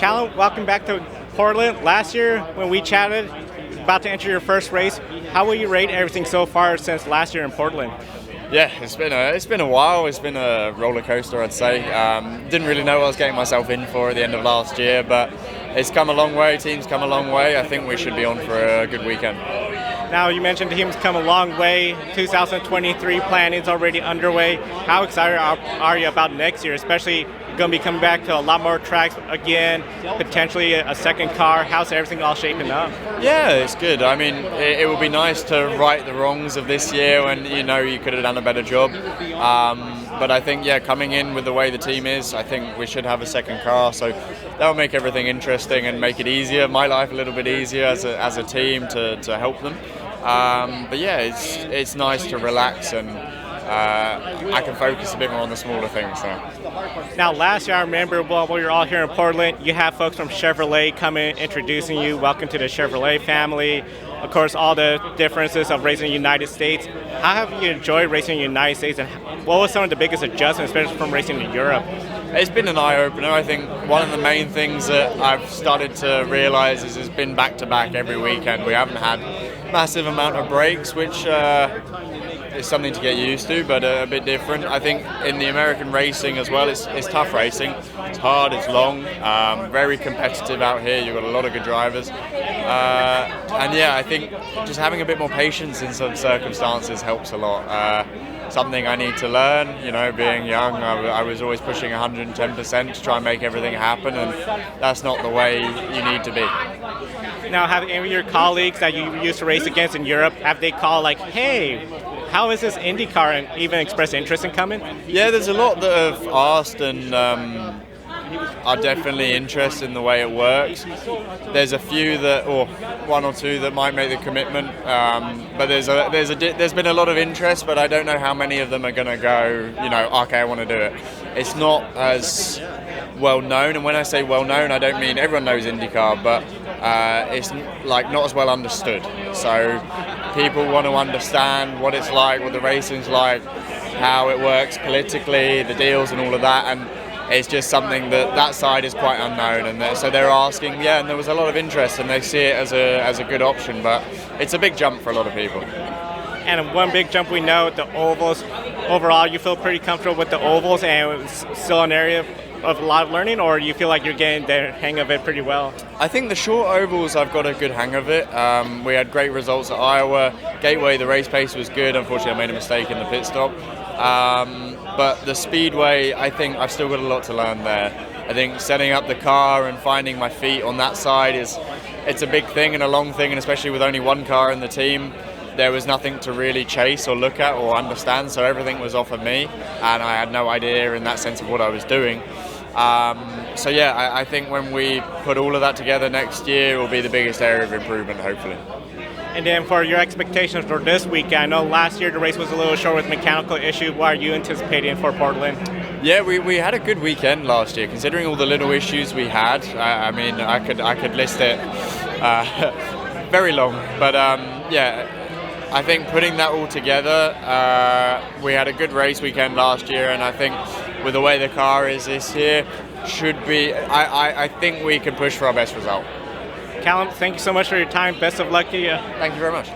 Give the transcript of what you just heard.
Callum, welcome back to Portland. Last year when we chatted, about to enter your first race, how will you rate everything so far since last year in Portland? Yeah, it's been a while. It's been a roller coaster, I'd say. Didn't really know what I was getting myself in for at the end of last year, but it's come a long way. Team's come a long way. I think we should be on for a good weekend. Now, you mentioned the team's come a long way. 2023 planning is already underway. How excited are you about next year, especially going to be coming back to a lot more tracks again, potentially a second car? How's everything all shaping up? Yeah, it's good. I mean, it would be nice to right the wrongs of this year when you could have done a better job. But I think, coming in with the way the team is, I think we should have a second car. So that'll make everything interesting and make it easier, my life a little bit easier as a team to help them. But yeah, it's nice to relax and I can focus a bit more on the smaller things now. Now, last year I remember when we were all here in Portland, you have folks from Chevrolet coming introducing you. Welcome to the Chevrolet family. Of course, all the differences of racing in the United States. How have you enjoyed racing in the United States, and what was some of the biggest adjustments, especially from racing in Europe? It's been an eye-opener. I think one of the main things that I've started to realise is it's been back-to-back every weekend. We haven't had massive amount of breaks, which is something to get used to, but a bit different. I think in the American racing as well, it's tough racing. It's hard, it's long, very competitive out here. You've got a lot of good drivers. And yeah, I think just having a bit more patience in some circumstances helps a lot. Something I need to learn, being young, I was always pushing 110% to try and make everything happen, and that's not the way you need to be. Now, have any of your colleagues that you used to race against in Europe, have they called like, hey, how is this Indycar, and even expressed interest in coming? Yeah, there's a lot that have asked and are definitely interested in the way it works. There's a few or one or two that might make the commitment, but there's been a lot of interest, but I don't know how many of them are going to go, okay, I want to do it. It's not as well known, and when I say well known, I don't mean everyone knows IndyCar, but it's like not as well understood. So people want to understand what it's like, what the racing's like, how it works politically, the deals and all of that, and it's just something that side is quite unknown, and so they're asking, and there was a lot of interest, and they see it as a good option, but it's a big jump for a lot of people. And one big jump we know, the ovals. Overall, you feel pretty comfortable with the ovals, and it's still an area of a lot of learning, or you feel like you're getting the hang of it pretty well? I think the short ovals, I've got a good hang of it. We had great results at Iowa. Gateway, the race pace was good. Unfortunately, I made a mistake in the pit stop. But the speedway, I think I've still got a lot to learn there. I think setting up the car and finding my feet on that side it's a big thing and a long thing, and especially with only one car in the team, there was nothing to really chase or look at or understand, so everything was off of me, and I had no idea in that sense of what I was doing. I think when we put all of that together next year, it will be the biggest area of improvement, hopefully. And then for your expectations for this weekend, I know last year the race was a little short with mechanical issue. What are you anticipating for Portland? Yeah, we had a good weekend last year, considering all the little issues we had. I mean, I could list it very long, but I think putting that all together, we had a good race weekend last year, and I think with the way the car is this year, should be. I think we can push for our best result. Callum, thank you so much for your time. Best of luck to you. Thank you very much.